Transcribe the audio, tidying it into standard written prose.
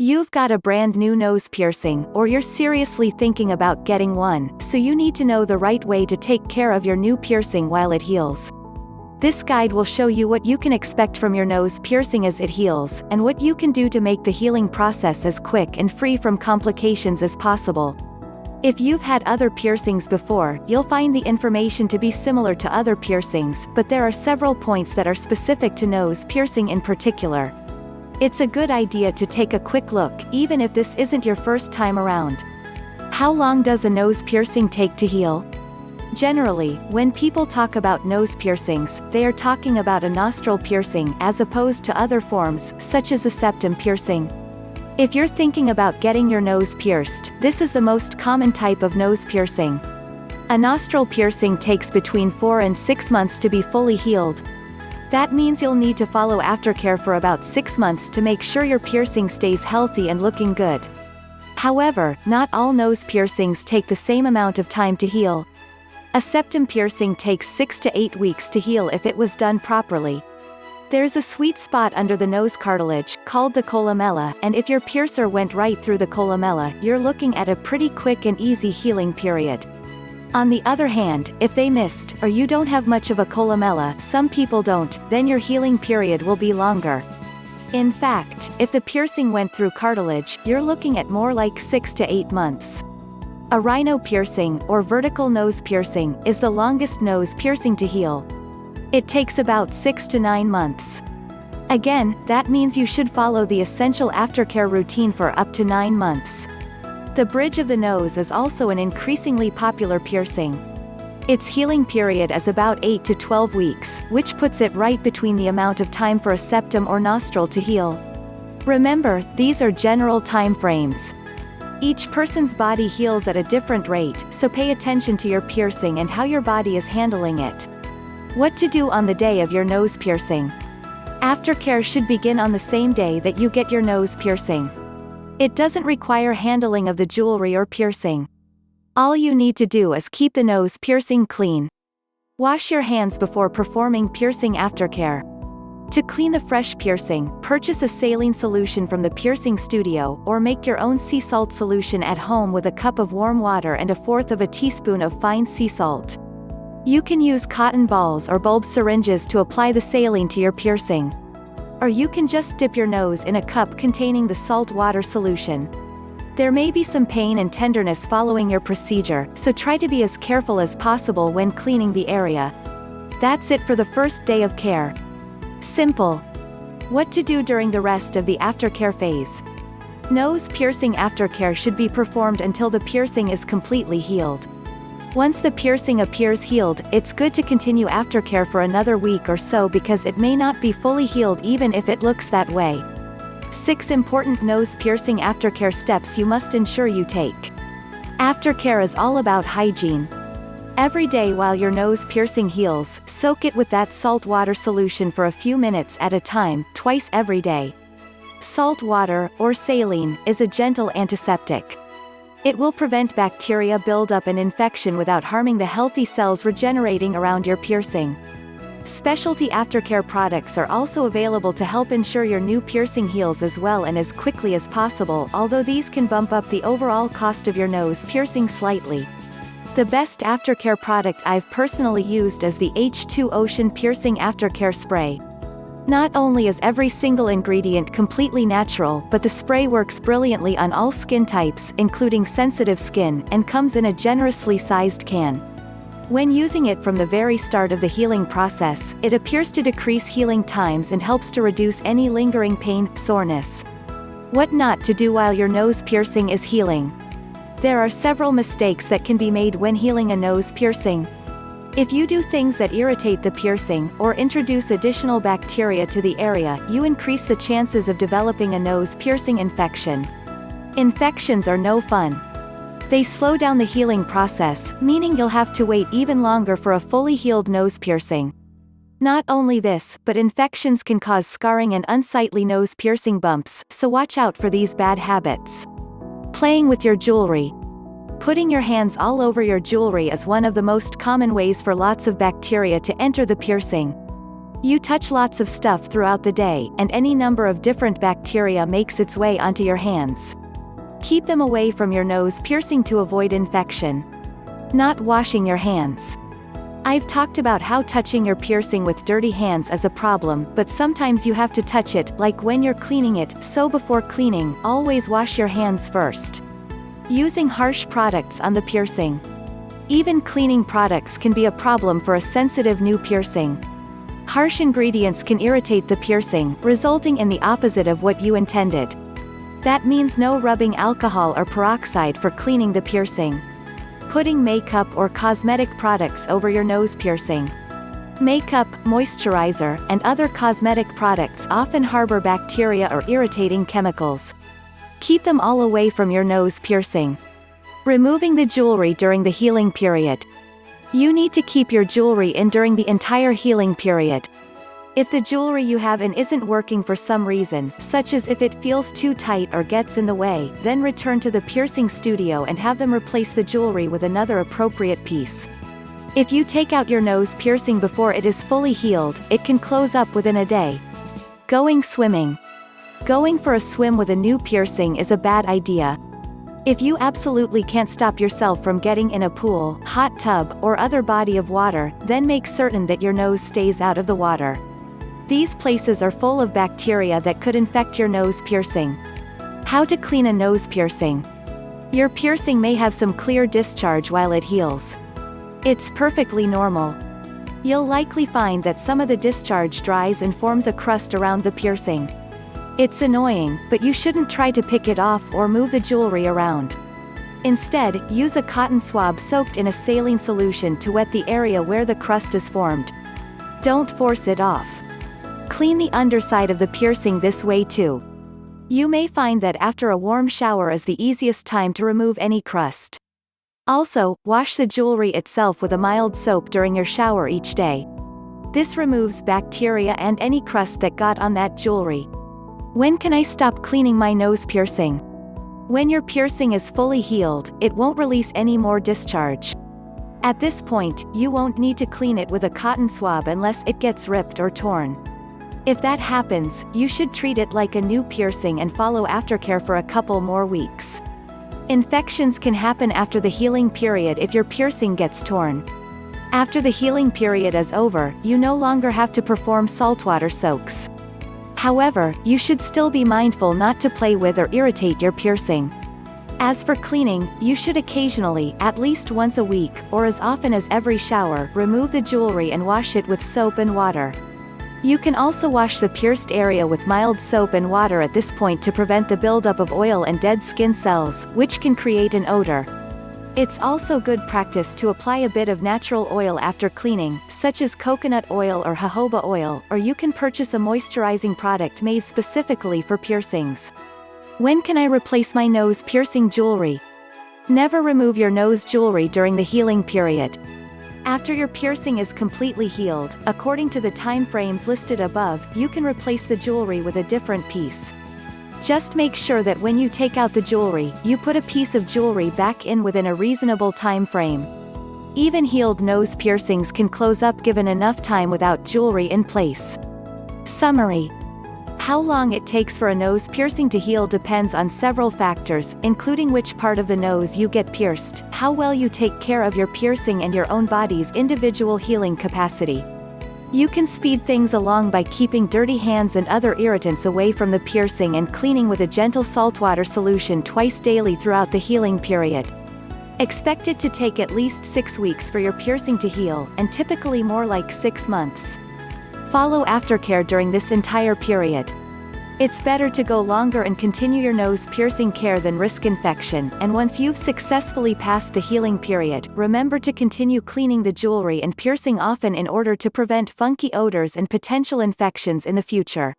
You've got a brand new nose piercing, or you're seriously thinking about getting one, so you need to know the right way to take care of your new piercing while it heals. This guide will show you what you can expect from your nose piercing as it heals, and what you can do to make the healing process as quick and free from complications as possible. If you've had other piercings before, you'll find the information to be similar to other piercings, but there are several points that are specific to nose piercing in particular. It's a good idea to take a quick look, even if this isn't your first time around. How long does a nose piercing take to heal? Generally, when people talk about nose piercings, they are talking about a nostril piercing as opposed to other forms, such as a septum piercing. If you're thinking about getting your nose pierced, this is the most common type of nose piercing. A nostril piercing takes between 4 and 6 months to be fully healed. That means you'll need to follow aftercare for about 6 months to make sure your piercing stays healthy and looking good. However, not all nose piercings take the same amount of time to heal. A septum piercing takes 6 to 8 weeks to heal if it was done properly. There's a sweet spot under the nose cartilage, called the columella, and if your piercer went right through the columella, you're looking at a pretty quick and easy healing period. On the other hand, if they missed, or you don't have much of a columella, some people don't, then your healing period will be longer. In fact, if the piercing went through cartilage, you're looking at more like 6 to 8 months. A rhino piercing, or vertical nose piercing, is the longest nose piercing to heal. It takes about 6 to 9 months. Again, that means you should follow the essential aftercare routine for up to 9 months. The bridge of the nose is also an increasingly popular piercing. Its healing period is about 8 to 12 weeks, which puts it right between the amount of time for a septum or nostril to heal. Remember, these are general time frames. Each person's body heals at a different rate, so pay attention to your piercing and how your body is handling it. What to do on the day of your nose piercing. Aftercare should begin on the same day that you get your nose piercing. It doesn't require handling of the jewelry or piercing. All you need to do is keep the nose piercing clean. Wash your hands before performing piercing aftercare. To clean the fresh piercing, purchase a saline solution from the piercing studio, or make your own sea salt solution at home with a cup of warm water and 1/4 teaspoon of fine sea salt. You can use cotton balls or bulb syringes to apply the saline to your piercing. Or you can just dip your nose in a cup containing the salt water solution. There may be some pain and tenderness following your procedure, so try to be as careful as possible when cleaning the area. That's it for the first day of care. Simple. What to do during the rest of the aftercare phase. Nose piercing aftercare should be performed until the piercing is completely healed. Once the piercing appears healed, it's good to continue aftercare for another week or so because it may not be fully healed even if it looks that way. 6 important nose piercing aftercare steps you must ensure you take. Aftercare is all about hygiene. Every day while your nose piercing heals, soak it with that salt water solution for a few minutes at a time, twice every day. Salt water, or saline, is a gentle antiseptic. It will prevent bacteria buildup and infection without harming the healthy cells regenerating around your piercing. Specialty aftercare products are also available to help ensure your new piercing heals as well and as quickly as possible, although these can bump up the overall cost of your nose piercing slightly. The best aftercare product I've personally used is the H2 Ocean Piercing Aftercare Spray. Not only is every single ingredient completely natural, but the spray works brilliantly on all skin types, including sensitive skin, and comes in a generously sized can. When using it from the very start of the healing process, it appears to decrease healing times and helps to reduce any lingering pain, soreness. What not to do while your nose piercing is healing. There are several mistakes that can be made when healing a nose piercing. If you do things that irritate the piercing, or introduce additional bacteria to the area, you increase the chances of developing a nose piercing infection. Infections are no fun. They slow down the healing process, meaning you'll have to wait even longer for a fully healed nose piercing. Not only this, but infections can cause scarring and unsightly nose piercing bumps, so watch out for these bad habits. Playing with your jewelry. Putting your hands all over your jewelry is one of the most common ways for lots of bacteria to enter the piercing. You touch lots of stuff throughout the day, and any number of different bacteria makes its way onto your hands. Keep them away from your nose piercing to avoid infection. Not washing your hands. I've talked about how touching your piercing with dirty hands is a problem, but sometimes you have to touch it, like when you're cleaning it, so before cleaning, always wash your hands first. Using harsh products on the piercing. Even cleaning products can be a problem for a sensitive new piercing. Harsh ingredients can irritate the piercing, resulting in the opposite of what you intended. That means no rubbing alcohol or peroxide for cleaning the piercing. Putting makeup or cosmetic products over your nose piercing. Makeup, moisturizer, and other cosmetic products often harbor bacteria or irritating chemicals. Keep them all away from your nose piercing. Removing the jewelry during the healing period. You need to keep your jewelry in during the entire healing period. If the jewelry you have in isn't working for some reason, such as if it feels too tight or gets in the way, then return to the piercing studio and have them replace the jewelry with another appropriate piece. If you take out your nose piercing before it is fully healed, it can close up within a day. Going swimming. Going for a swim with a new piercing is a bad idea. If you absolutely can't stop yourself from getting in a pool, hot tub, or other body of water, then make certain that your nose stays out of the water. These places are full of bacteria that could infect your nose piercing. How to clean a nose piercing. Your piercing may have some clear discharge while it heals. It's perfectly normal. You'll likely find that some of the discharge dries and forms a crust around the piercing. It's annoying, but you shouldn't try to pick it off or move the jewelry around. Instead, use a cotton swab soaked in a saline solution to wet the area where the crust is formed. Don't force it off. Clean the underside of the piercing this way too. You may find that after a warm shower is the easiest time to remove any crust. Also, wash the jewelry itself with a mild soap during your shower each day. This removes bacteria and any crust that got on that jewelry. When can I stop cleaning my nose piercing? When your piercing is fully healed, it won't release any more discharge. At this point, you won't need to clean it with a cotton swab unless it gets ripped or torn. If that happens, you should treat it like a new piercing and follow aftercare for a couple more weeks. Infections can happen after the healing period if your piercing gets torn. After the healing period is over, you no longer have to perform saltwater soaks. However, you should still be mindful not to play with or irritate your piercing. As for cleaning, you should occasionally, at least once a week, or as often as every shower, remove the jewelry and wash it with soap and water. You can also wash the pierced area with mild soap and water at this point to prevent the buildup of oil and dead skin cells, which can create an odor. It's also good practice to apply a bit of natural oil after cleaning, such as coconut oil or jojoba oil, or you can purchase a moisturizing product made specifically for piercings. When can I replace my nose piercing jewelry? Never remove your nose jewelry during the healing period. After your piercing is completely healed, according to the time frames listed above, you can replace the jewelry with a different piece. Just make sure that when you take out the jewelry, you put a piece of jewelry back in within a reasonable time frame. Even healed nose piercings can close up given enough time without jewelry in place. Summary. How long it takes for a nose piercing to heal depends on several factors, including which part of the nose you get pierced, how well you take care of your piercing, and your own body's individual healing capacity. You can speed things along by keeping dirty hands and other irritants away from the piercing and cleaning with a gentle saltwater solution twice daily throughout the healing period. Expect it to take at least 6 weeks for your piercing to heal, and typically more like 6 months. Follow aftercare during this entire period. It's better to go longer and continue your nose piercing care than risk infection, and once you've successfully passed the healing period, remember to continue cleaning the jewelry and piercing often in order to prevent funky odors and potential infections in the future.